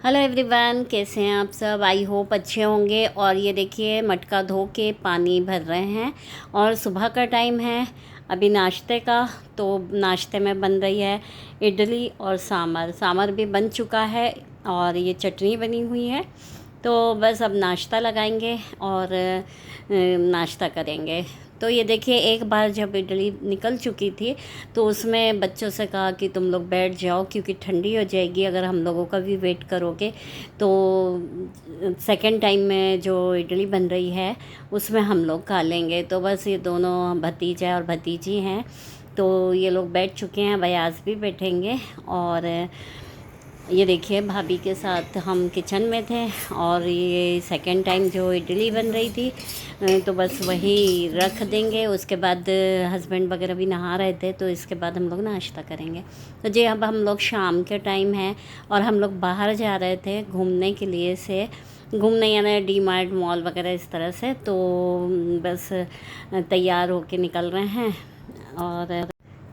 Hello everyone, कैसे हैं आप सब। आई होप अच्छे होंगे। और ये देखिए मटका धो के पानी भर रहे हैं और सुबह का टाइम है अभी नाश्ते का। तो नाश्ते में बन रही है इडली और सांभर भी बन चुका है और ये चटनी बनी हुई है। तो बस अब नाश्ता लगाएंगे और नाश्ता करेंगे। तो ये देखिए एक बार जब इडली निकल चुकी थी तो उसमें बच्चों से कहा कि तुम लोग बैठ जाओ क्योंकि ठंडी हो जाएगी अगर हम लोगों का भी वेट करोगे। तो सेकंड टाइम में जो इडली बन रही है उसमें हम लोग खा लेंगे। तो बस ये दोनों भतीजा और भतीजी हैं तो ये लोग बैठ चुके हैं, बयास भी बैठेंगे। और ये देखिए भाभी के साथ हम किचन में थे और ये सेकंड टाइम जो इडली बन रही थी तो बस वही रख देंगे। उसके बाद हस्बैंड वगैरह भी नहा रहे थे तो इसके बाद हम लोग नाश्ता करेंगे। तो जी अब हम लोग शाम के टाइम है और हम लोग बाहर जा रहे थे घूमने के लिए से घूमने यानी डी मार्ट मॉल वगैरह इस तरह से। तो बस तैयार होके निकल रहे हैं। और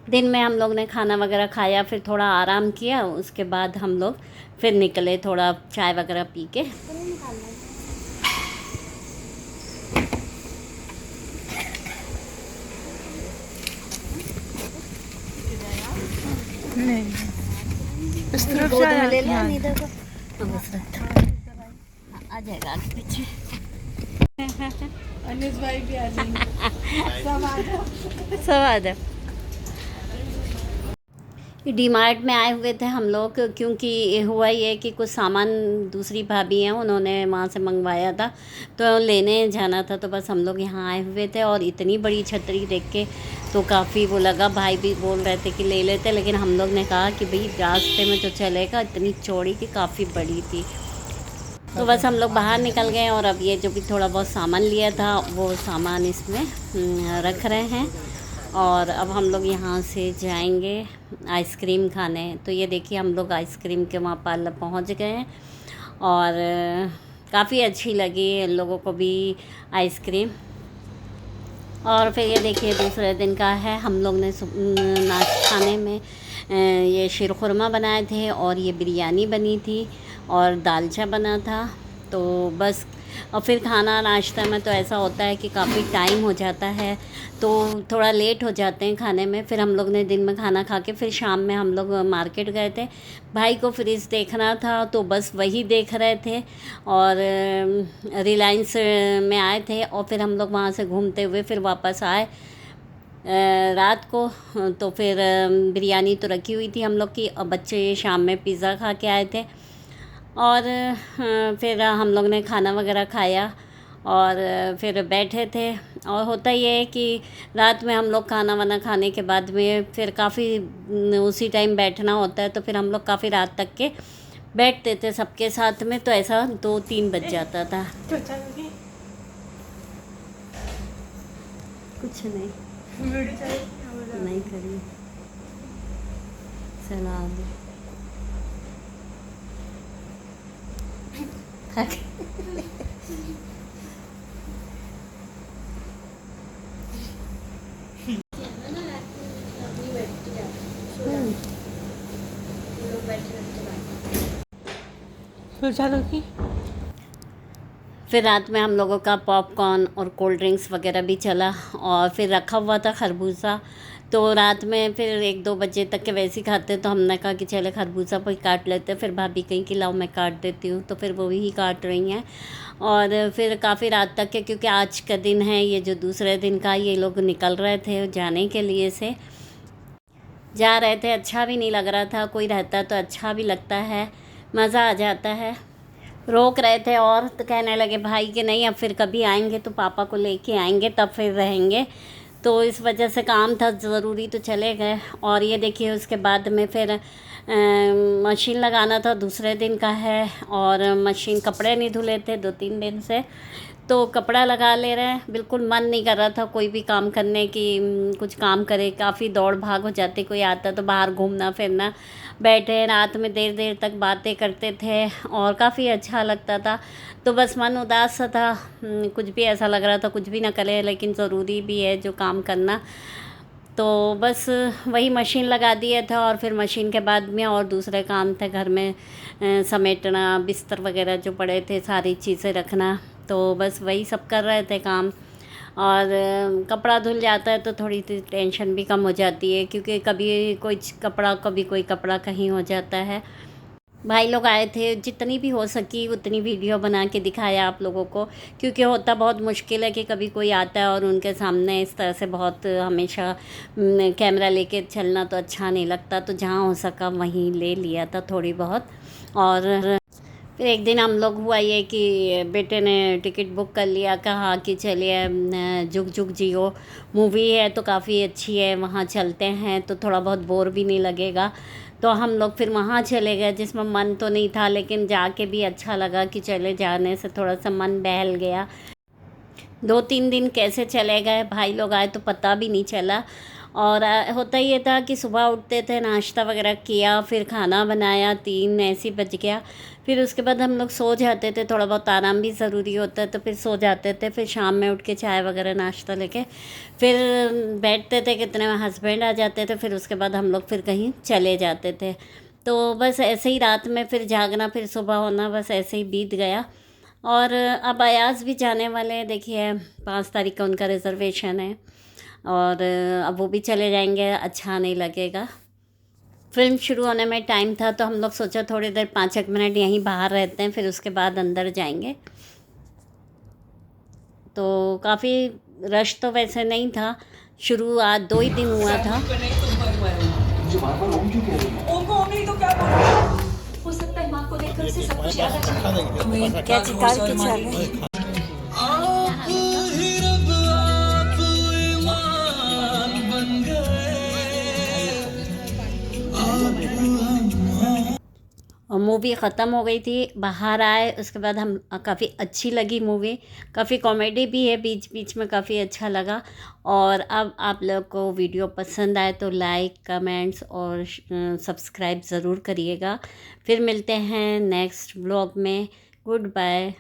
दिन में हम लोग ने खाना वगैरह खाया, फिर थोड़ा आराम किया, उसके बाद हम लोग फिर निकले थोड़ा चाय वगैरह पी के। नहीं इस तरफ से ले लो इधर को आ जाएगा आगे पीछे। अनिस भाई भी आ जाएंगे। सब आ जाओ। डी मार्ट में आए हुए थे हम लोग क्योंकि हुआ ये कि कुछ सामान दूसरी भाभी हैं उन्होंने वहाँ से मंगवाया था तो लेने जाना था। तो बस हम लोग यहाँ आए हुए थे और इतनी बड़ी छतरी देख के तो काफ़ी वो लगा। भाई भी बोल रहे थे कि ले लेते, लेकिन हम लोग ने कहा कि भाई रास्ते में जो चलेगा इतनी चौड़ी कि काफ़ी बड़ी थी। तो बस हम लोग बाहर निकल गए और अब ये जो भी थोड़ा बहुत सामान लिया था वो सामान इसमें रख रहे हैं। और अब हम लोग यहाँ से जाएंगे आइसक्रीम खाने। तो ये देखिए हम लोग आइसक्रीम के वहाँ पार्लर पहुँच गए हैं और काफ़ी अच्छी लगी इन लोगों को भी आइसक्रीम। और फिर ये देखिए दूसरे दिन का है, हम लोग ने खाने में ये शीरखुरमा बनाए थे और ये बिरयानी बनी थी और दालचा बना था। तो बस और फिर खाना नाश्ता में तो ऐसा होता है कि काफ़ी टाइम हो जाता है तो थोड़ा लेट हो जाते हैं खाने में। फिर हम लोग ने दिन में खाना खा के फिर शाम में हम लोग मार्केट गए थे। भाई को फ्रिज देखना था तो बस वही देख रहे थे और रिलायंस में आए थे और फिर हम लोग वहाँ से घूमते हुए फिर वापस आए रात को। तो फिर बिरयानी तो रखी हुई थी हम लोग की और बच्चे शाम में पिज़्ज़ा खा के आए थे। और फिर हम लोग ने खाना वगैरह खाया और फिर बैठे थे। और होता ये है कि रात में हम लोग खाना वाना खाने के बाद में फिर काफ़ी उसी टाइम बैठना होता है तो फिर हम लोग काफ़ी रात तक के बैठते थे सबके साथ में। तो ऐसा 2-3 बज जाता था। कुछ नहीं नहीं करी सलाम फिर रात में हम लोगों का पॉपकॉर्न और कोल्ड ड्रिंक्स वगैरह भी चला और फिर रखा हुआ था खरबूजा। तो रात में फिर 1-2 बजे तक के वैसे ही खाते तो हमने कहा कि चले खरबूजा पर काट लेते। फिर भाभी कहीं कि लाओ मैं काट देती हूँ तो फिर वो ही काट रही हैं। और फिर काफ़ी रात तक के क्योंकि आज का दिन है ये जो दूसरे दिन का ये लोग निकल रहे थे जाने के लिए से जा रहे थे। अच्छा भी नहीं लग रहा था, कोई रहता तो अच्छा भी लगता है, मज़ा आ जाता है। रोक रहे थे और तो कहने लगे भाई कि नहीं अब फिर कभी आएंगे तो पापा को लेके आएंगे तब फिर रहेंगे। तो इस वजह से काम था ज़रूरी तो चले गए। और ये देखिए उसके बाद में फिर मशीन लगाना था, दूसरे दिन का है और मशीन कपड़े नहीं धुले थे 2-3 दिन से तो कपड़ा लगा ले रहे हैं। बिल्कुल मन नहीं कर रहा था कोई भी काम करने की, कुछ काम करे, काफ़ी दौड़ भाग हो जाती। कोई आता तो बाहर घूमना फिरना, बैठे रात में देर देर तक बातें करते थे और काफ़ी अच्छा लगता था। तो बस मन उदास सा था, कुछ भी ऐसा लग रहा था कुछ भी ना करे लेकिन ज़रूरी भी है जो काम करना। तो बस वही मशीन लगा दिए थे और फिर मशीन के बाद में और दूसरे काम थे घर में, समेटना, बिस्तर वगैरह जो पड़े थे सारी चीज़ें रखना, तो बस वही सब कर रहे थे काम। और कपड़ा धुल जाता है तो थोड़ी सी टेंशन भी कम हो जाती है, क्योंकि कभी कोई कपड़ा कहीं हो जाता है। भाई लोग आए थे, जितनी भी हो सकी उतनी वीडियो बना के दिखाया आप लोगों को, क्योंकि होता बहुत मुश्किल है कि कभी कोई आता है और उनके सामने इस तरह से बहुत हमेशा कैमरा लेके चलना तो अच्छा नहीं लगता, तो जहाँ हो सका वहीं ले लिया था थोड़ी बहुत। और फिर एक दिन हम लोग हुआ ये कि बेटे ने टिकट बुक कर लिया, कहा कि चलिए जुग जुग जियो मूवी है तो काफ़ी अच्छी है, वहाँ चलते हैं तो थोड़ा बहुत बोर भी नहीं लगेगा। तो हम लोग फिर वहाँ चले गए, जिसमें मन तो नहीं था लेकिन जाके भी अच्छा लगा कि चले जाने से थोड़ा सा मन बहल गया। 2-3 दिन कैसे चले गए, भाई लोग आए तो पता भी नहीं चला। और होता ये था कि सुबह उठते थे, नाश्ता वगैरह किया, फिर खाना बनाया, 3 ऐसे बज गया। फिर उसके बाद हम लोग सो जाते थे, थोड़ा बहुत आराम भी ज़रूरी होता है तो फिर सो जाते थे। फिर शाम में उठ के चाय वगैरह नाश्ता लेके फिर बैठते थे, कितने में हस्बैंड आ जाते थे, फिर उसके बाद हम लोग फिर कहीं चले जाते थे। तो बस ऐसे ही रात में फिर जागना, फिर सुबह होना, बस ऐसे ही बीत गया। और अब अयाज़ भी जाने वाले हैं, देखिए 5 तारीख का उनका रिज़र्वेशन है और अब वो भी चले जाएंगे, अच्छा नहीं लगेगा। फ़िल्म शुरू होने में टाइम था तो हम लोग सोचा थोड़ी देर 5 मिनट यहीं बाहर रहते हैं, फिर उसके बाद अंदर जाएंगे। तो काफ़ी रश तो वैसे नहीं था, शुरू आज 2 ही दिन हुआ था। हो सकता है माँ को देखकर उसे सब कुछ याद आ जाए। क्या चिकार के चल और मूवी ख़त्म हो गई थी, बाहर आए, उसके बाद हम काफ़ी अच्छी लगी मूवी, काफ़ी कॉमेडी भी है बीच बीच में, काफ़ी अच्छा लगा। और अब आप लोग को वीडियो पसंद आए तो लाइक, कमेंट्स और सब्सक्राइब ज़रूर करिएगा। फिर मिलते हैं नेक्स्ट व्लॉग में। Good bye.